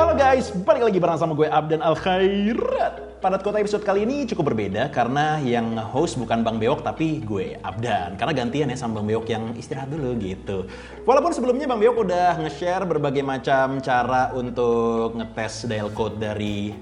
Halo guys, balik lagi bareng sama gue Abdan Al Khairat. Padat Kota episode kali ini cukup berbeda karena yang host bukan Bang Beok tapi gue Abdan. Karena gantian ya sama Bang Beok yang istirahat dulu gitu. Walaupun sebelumnya Bang Beok udah nge-share berbagai macam cara untuk ngetes dial code dari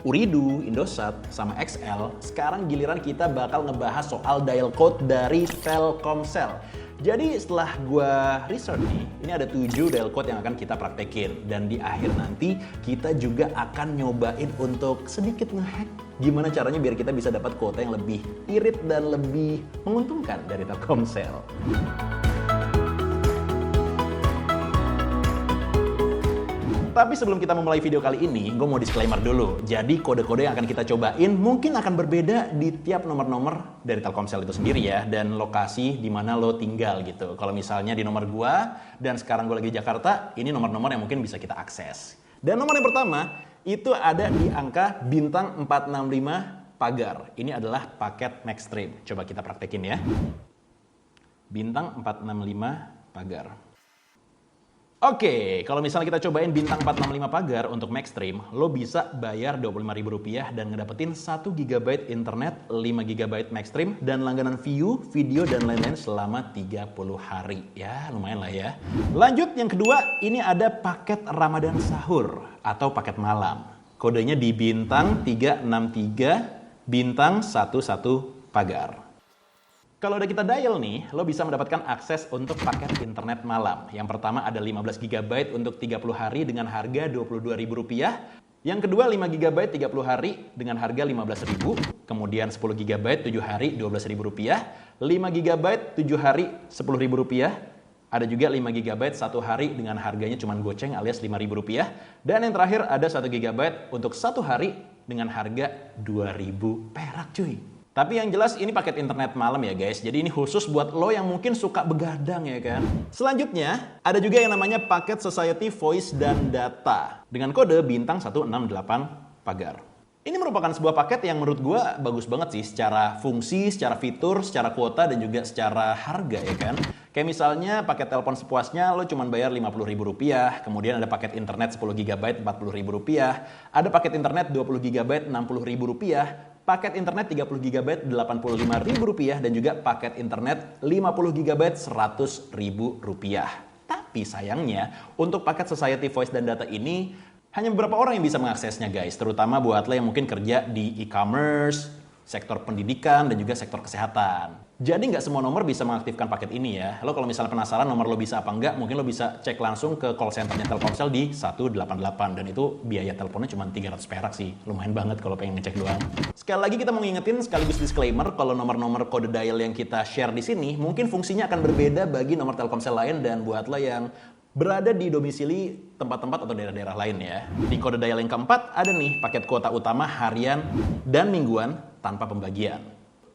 Ooredoo, Indosat, sama XL. Sekarang giliran kita bakal ngebahas soal dial code dari Telkomsel. Jadi setelah gue research nih, ini ada 7 dial code yang akan kita praktekin. Dan di akhir nanti kita juga akan nyobain untuk sedikit ngehack gimana caranya biar kita bisa dapat kuota yang lebih irit dan lebih menguntungkan dari Telkomsel. Tapi sebelum kita memulai video kali ini, gue mau disclaimer dulu. Jadi kode-kode yang akan kita cobain mungkin akan berbeda di tiap nomor-nomor dari Telkomsel itu sendiri ya. Dan lokasi di mana lo tinggal gitu. Kalau misalnya di nomor gue, dan sekarang gue lagi di Jakarta, ini nomor-nomor yang mungkin bisa kita akses. Dan nomor yang pertama, itu ada di angka bintang 465 pagar. Ini adalah paket Maxstream. Coba kita praktekin ya. Bintang 465 pagar. Oke, kalau misalnya kita cobain bintang 465 pagar untuk Maxstream, lo bisa bayar Rp25.000 dan ngedapetin 1 GB internet, 5 GB Maxstream, dan langganan view, video, dan lain-lain selama 30 hari. Ya, lumayan lah ya. Lanjut, yang kedua, ini ada paket Ramadan Sahur atau paket malam. Kodenya di bintang 363, bintang 11 pagar. Kalau udah kita dial nih, lo bisa mendapatkan akses untuk paket internet malam. Yang pertama ada 15 GB untuk 30 hari dengan harga Rp22.000. Yang kedua 5 GB 30 hari dengan harga Rp15.000. Kemudian 10 GB 7 hari Rp12.000. 5 GB 7 hari Rp10.000. Ada juga 5 GB 1 hari dengan harganya cuma goceng alias Rp5.000. Dan yang terakhir ada 1 GB untuk 1 hari dengan harga Rp2.000 perak cuy. Tapi yang jelas ini paket internet malam ya guys. Jadi ini khusus buat lo yang mungkin suka begadang ya kan. Selanjutnya ada juga yang namanya paket Society Voice dan Data dengan kode bintang 168 pagar. Ini merupakan sebuah paket yang menurut gue bagus banget sih secara fungsi, secara fitur, secara kuota dan juga secara harga ya kan. Kayak misalnya paket telepon sepuasnya lo cuma bayar Rp50.000, kemudian ada paket internet 10 GB Rp40.000, ada paket internet 20 GB Rp60.000, paket internet 30 GB Rp85.000 dan juga paket internet 50 GB Rp100.000. Tapi sayangnya untuk paket Society Voice dan Data ini hanya beberapa orang yang bisa mengaksesnya guys, terutama buat lo yang mungkin kerja di e-commerce, sektor pendidikan dan juga sektor kesehatan. Jadi nggak semua nomor bisa mengaktifkan paket ini ya. Lo kalau misalnya penasaran nomor lo bisa apa enggak, mungkin lo bisa cek langsung ke call centernya Telkomsel di 188 dan itu biaya teleponnya cuma 300 perak sih. Lumayan banget kalau pengen ngecek doang. Sekali lagi kita mau ngingetin sekaligus disclaimer kalau nomor-nomor kode dial yang kita share di sini mungkin fungsinya akan berbeda bagi nomor Telkomsel lain dan buat lo yang berada di domisili tempat-tempat atau daerah-daerah lain ya. Di kode dial yang keempat ada nih paket kuota utama harian dan mingguan tanpa pembagian.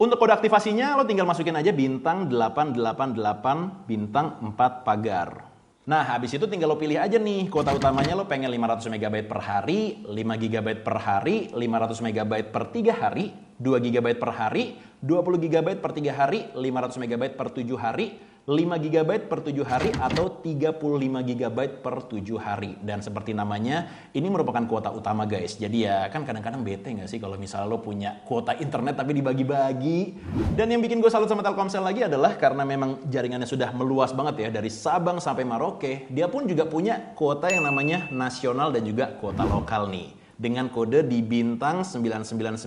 Untuk kode aktivasinya lo tinggal masukin aja bintang 888 bintang 4 pagar. Nah habis itu tinggal lo pilih aja nih kuota utamanya lo pengen 500 MB per hari, 5 GB per hari, 500 MB per 3 hari, 2 GB per hari, 20 GB per 3 hari, 500 MB per 7 hari, 5 GB per 7 hari atau 35 GB per 7 hari. Dan seperti namanya, ini merupakan kuota utama guys. Jadi ya kan kadang-kadang bete nggak sih kalau misalnya lo punya kuota internet tapi dibagi-bagi. Dan yang bikin gue salut sama Telkomsel lagi adalah karena memang jaringannya sudah meluas banget ya. Dari Sabang sampai Merauke, dia pun juga punya kuota yang namanya nasional dan juga kuota lokal nih. Dengan kode di bintang 999,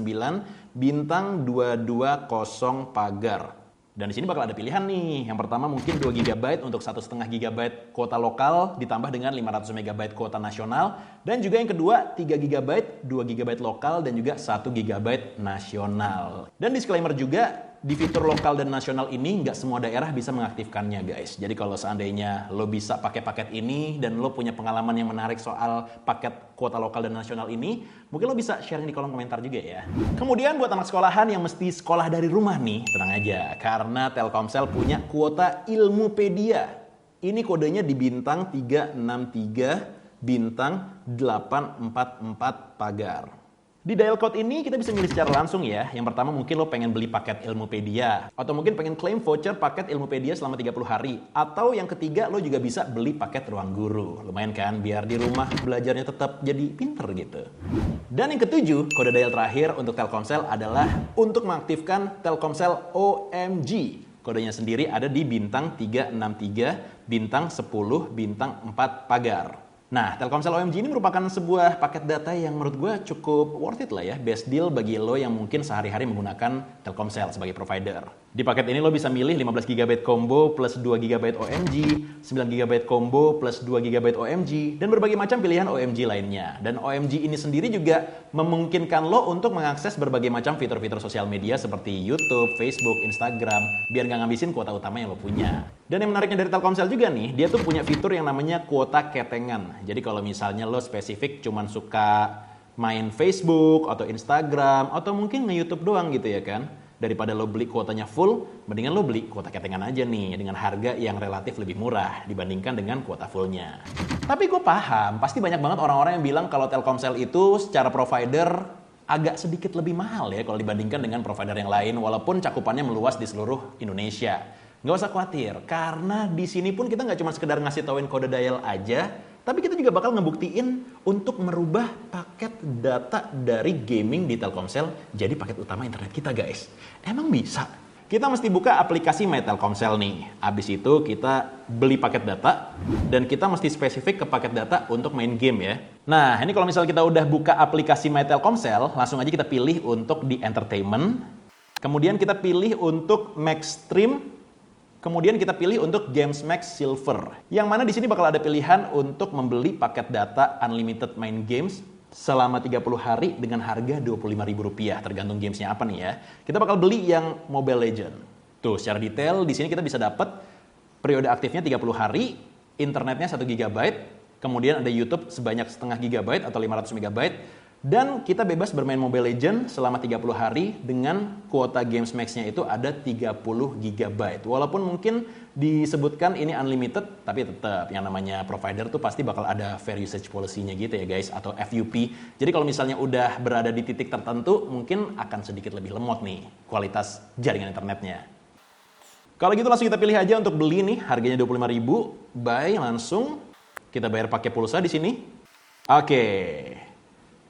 bintang 220 pagar. Dan di sini bakal ada pilihan nih. Yang pertama mungkin 2 GB untuk 1,5 GB kuota lokal ditambah dengan 500 MB kuota nasional. Dan juga yang kedua 3 GB, 2 GB lokal dan juga 1 GB nasional. Dan disclaimer juga, di fitur lokal dan nasional ini nggak semua daerah bisa mengaktifkannya guys. Jadi kalau seandainya lo bisa pakai paket ini dan lo punya pengalaman yang menarik soal paket kuota lokal dan nasional ini, mungkin lo bisa sharing di kolom komentar juga ya. Kemudian buat anak sekolahan yang mesti sekolah dari rumah nih, tenang aja. Karena Telkomsel punya kuota Ilmupedia. Ini kodenya di bintang 363 bintang 844 pagar. Di dial code ini kita bisa milih secara langsung ya. Yang pertama mungkin lo pengen beli paket Ilmupedia. Atau mungkin pengen claim voucher paket Ilmupedia selama 30 hari. Atau yang ketiga lo juga bisa beli paket Ruang Guru. Lumayan kan biar di rumah belajarnya tetap jadi pinter gitu. Dan yang ketujuh, kode dial terakhir untuk Telkomsel adalah untuk mengaktifkan Telkomsel OMG. Kodenya sendiri ada di bintang 363, bintang 10, bintang 4 pagar. Nah, Telkomsel OMG ini merupakan sebuah paket data yang menurut gue cukup worth it lah ya. Best deal bagi lo yang mungkin sehari-hari menggunakan Telkomsel sebagai provider. Di paket ini lo bisa milih 15 GB combo plus 2 GB OMG, 9 GB combo plus 2 GB OMG, dan berbagai macam pilihan OMG lainnya. Dan OMG ini sendiri juga memungkinkan lo untuk mengakses berbagai macam fitur-fitur sosial media seperti YouTube, Facebook, Instagram, biar nggak ngabisin kuota utama yang lo punya. Dan yang menariknya dari Telkomsel juga nih, dia tuh punya fitur yang namanya kuota ketengan. Jadi kalau misalnya lo spesifik cuman suka main Facebook atau Instagram atau mungkin nge-YouTube doang gitu ya kan, daripada lo beli kuotanya full, mendingan lo beli kuota ketengan aja nih dengan harga yang relatif lebih murah dibandingkan dengan kuota fullnya. Tapi gue paham, pasti banyak banget orang-orang yang bilang kalau Telkomsel itu secara provider agak sedikit lebih mahal ya kalau dibandingkan dengan provider yang lain, walaupun cakupannya meluas di seluruh Indonesia. Nggak usah khawatir, karena di sini pun kita nggak cuma sekedar ngasih tauin kode dial aja, tapi kita juga bakal ngebuktiin untuk merubah paket data dari gaming di Telkomsel jadi paket utama internet kita, guys. Emang bisa? Kita mesti buka aplikasi My Telkomsel nih. Abis itu kita beli paket data, dan kita mesti spesifik ke paket data untuk main game ya. Nah, ini kalau misalnya kita udah buka aplikasi My Telkomsel, langsung aja kita pilih untuk di entertainment. Kemudian kita pilih untuk Maxstream. Kemudian kita pilih untuk Games Max Silver. Yang mana di sini bakal ada pilihan untuk membeli paket data unlimited main games selama 30 hari dengan harga Rp25.000, tergantung gamesnya apa nih ya. Kita bakal beli yang Mobile Legends. Tuh, secara detail di sini kita bisa dapat periode aktifnya 30 hari, internetnya 1 GB, kemudian ada YouTube sebanyak setengah GB atau 500 MB, dan kita bebas bermain Mobile Legends selama 30 hari dengan kuota Games Max-nya itu ada 30 GB. Walaupun mungkin disebutkan ini unlimited, tapi tetap yang namanya provider tuh pasti bakal ada fair usage policy-nya gitu ya guys, atau FUP. Jadi kalau misalnya udah berada di titik tertentu, mungkin akan sedikit lebih lemot nih kualitas jaringan internetnya. Kalau gitu langsung kita pilih aja untuk beli nih, harganya Rp25.000, buy langsung. Kita bayar pakai pulsa di sini. Oke.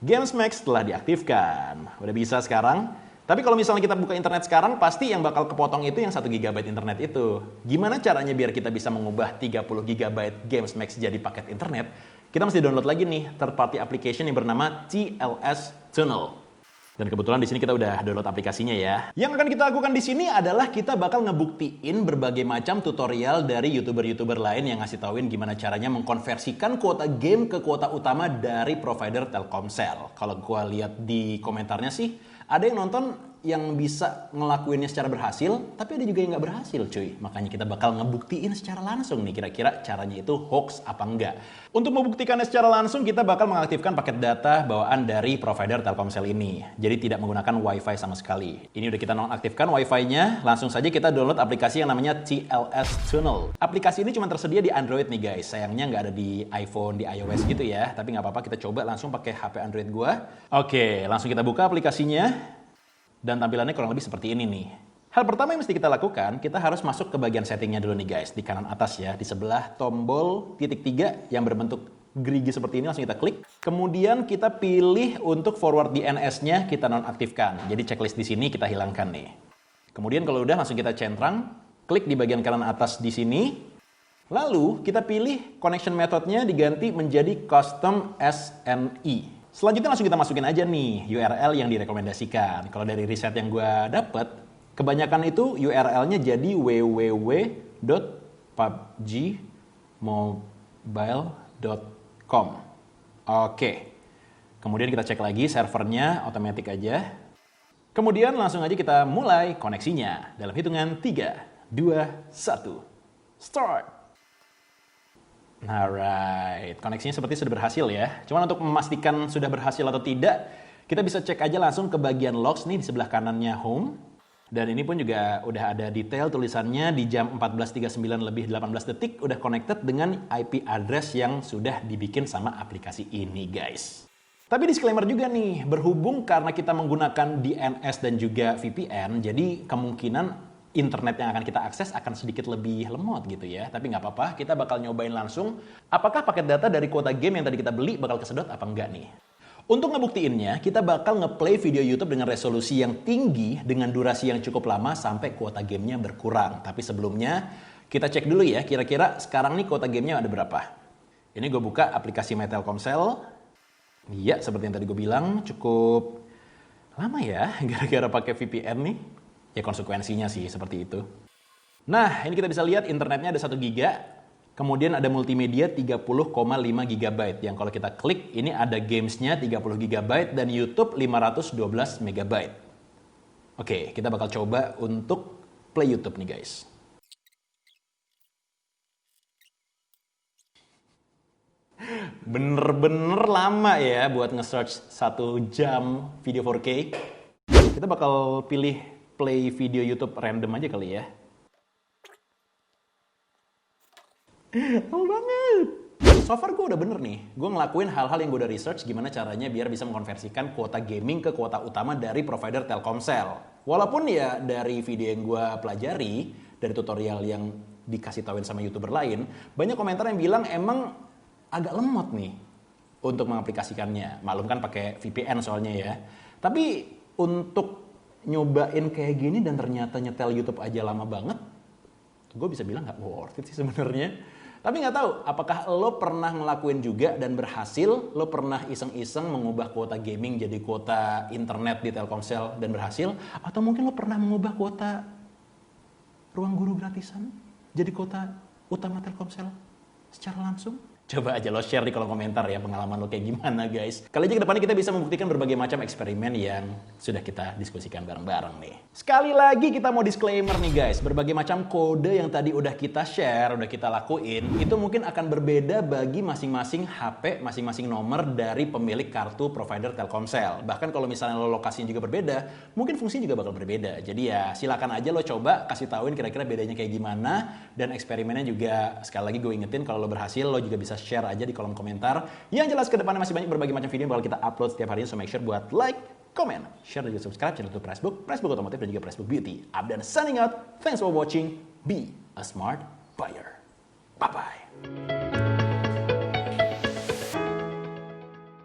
Games Max telah diaktifkan. Udah bisa sekarang. Tapi kalau misalnya kita buka internet sekarang, pasti yang bakal kepotong itu yang 1 GB internet itu. Gimana caranya biar kita bisa mengubah 30 GB Games Max jadi paket internet? Kita mesti download lagi nih third party application yang bernama TLS Tunnel. Dan kebetulan di sini kita udah download aplikasinya ya. Yang akan kita lakukan di sini adalah kita bakal ngebuktiin berbagai macam tutorial dari YouTuber-YouTuber lain yang ngasih tauin gimana caranya mengkonversikan kuota game ke kuota utama dari provider Telkomsel. Kalau gua lihat di komentarnya sih, ada yang nonton yang bisa ngelakuinnya secara berhasil, tapi ada juga yang nggak berhasil cuy. Makanya kita bakal ngebuktiin secara langsung nih kira-kira caranya itu hoax apa enggak. Untuk membuktikannya secara langsung, kita bakal mengaktifkan paket data bawaan dari provider Telkomsel ini. Jadi tidak menggunakan WiFi sama sekali. Ini udah kita nonaktifkan WiFi-nya, langsung saja kita download aplikasi yang namanya TLS Tunnel. Aplikasi ini cuma tersedia di Android nih guys. Sayangnya nggak ada di iPhone, di iOS gitu ya. Tapi nggak apa-apa, kita coba langsung pakai HP Android gua. Oke, langsung kita buka aplikasinya. Dan tampilannya kurang lebih seperti ini nih. Hal pertama yang mesti kita lakukan, kita harus masuk ke bagian settingnya dulu nih guys. Di kanan atas ya, di sebelah tombol titik 3 yang berbentuk gerigi seperti ini, langsung kita klik. Kemudian kita pilih untuk forward DNS-nya, kita nonaktifkan. Jadi checklist di sini kita hilangkan nih. Kemudian kalau udah langsung kita centang, klik di bagian kanan atas di sini. Lalu kita pilih connection methodnya diganti menjadi custom SNI. Selanjutnya langsung kita masukin aja nih URL yang direkomendasikan. Kalau dari riset yang gue dapet, kebanyakan itu URL-nya jadi www.pubgmobile.com. Oke. Kemudian kita cek lagi servernya, otomatis aja. Kemudian langsung aja kita mulai koneksinya. Dalam hitungan 3, 2, 1. Start! Alright, koneksinya seperti sudah berhasil ya. Cuman untuk memastikan sudah berhasil atau tidak, kita bisa cek aja langsung ke bagian logs nih di sebelah kanannya home. Dan ini pun juga udah ada detail tulisannya di jam 14.39 lebih 18 detik udah connected dengan IP address yang sudah dibikin sama aplikasi ini guys. Tapi disclaimer juga nih, berhubung karena kita menggunakan DNS dan juga VPN, jadi kemungkinan internet yang akan kita akses akan sedikit lebih lemot gitu ya. Tapi nggak apa-apa, kita bakal nyobain langsung apakah paket data dari kuota game yang tadi kita beli bakal kesedot apa enggak nih. Untuk ngebuktiinnya, kita bakal ngeplay video YouTube dengan resolusi yang tinggi dengan durasi yang cukup lama sampai kuota gamenya berkurang. Tapi sebelumnya, kita cek dulu ya, kira-kira sekarang nih kuota gamenya ada berapa. Ini gue buka aplikasi My Telkomsel. Iya, seperti yang tadi gue bilang, cukup lama ya gara-gara pakai VPN nih. Ya konsekuensinya sih seperti itu. Nah, ini kita bisa lihat internetnya ada 1 GB. Kemudian ada multimedia 30,5 GB. Yang kalau kita klik, ini ada gamesnya 30 GB dan YouTube 512 MB. Oke, kita bakal coba untuk play YouTube nih guys. Bener-bener lama ya buat nge-search 1 jam video 4K. Kita bakal pilih play video YouTube random aja kali ya. Lama banget. So far gue udah bener nih. Gue ngelakuin hal-hal yang gue udah research gimana caranya biar bisa mengkonversikan kuota gaming ke kuota utama dari provider Telkomsel. Walaupun ya dari video yang gue pelajari, dari tutorial yang dikasih tauin sama YouTuber lain, banyak komentar yang bilang emang agak lemot nih untuk mengaplikasikannya. Maklum kan pakai VPN soalnya ya. Tapi untuk nyobain kayak gini dan ternyata nyetel YouTube aja lama banget, gue bisa bilang nggak worth it sih sebenarnya. Tapi nggak tahu apakah lo pernah ngelakuin juga dan berhasil, lo pernah iseng-iseng mengubah kuota gaming jadi kuota internet di Telkomsel dan berhasil, atau mungkin lo pernah mengubah kuota ruang guru gratisan jadi kuota utama Telkomsel secara langsung? Coba aja lo share di kolom komentar ya pengalaman lo kayak gimana guys. Kali aja ke depannya kita bisa membuktikan berbagai macam eksperimen yang sudah kita diskusikan bareng-bareng nih. Sekali lagi kita mau disclaimer nih guys. Berbagai macam kode yang tadi udah kita share, udah kita lakuin, itu mungkin akan berbeda bagi masing-masing HP, masing-masing nomor dari pemilik kartu provider Telkomsel. Bahkan kalau misalnya lo lokasinya juga berbeda, mungkin fungsinya juga bakal berbeda. Jadi ya silakan aja lo coba kasih tauin kira-kira bedanya kayak gimana. Dan eksperimennya juga sekali lagi gue ingetin kalau lo berhasil lo juga bisa share aja di kolom komentar. Yang jelas ke depannya masih banyak berbagai macam video yang bakal kita upload setiap harinya. So make sure buat like, comment, share, dan juga subscribe channel YouTube Facebook Otomotif, dan juga Facebook Beauty. Abdan signing out. Thanks for watching. Be a smart buyer. Bye-bye.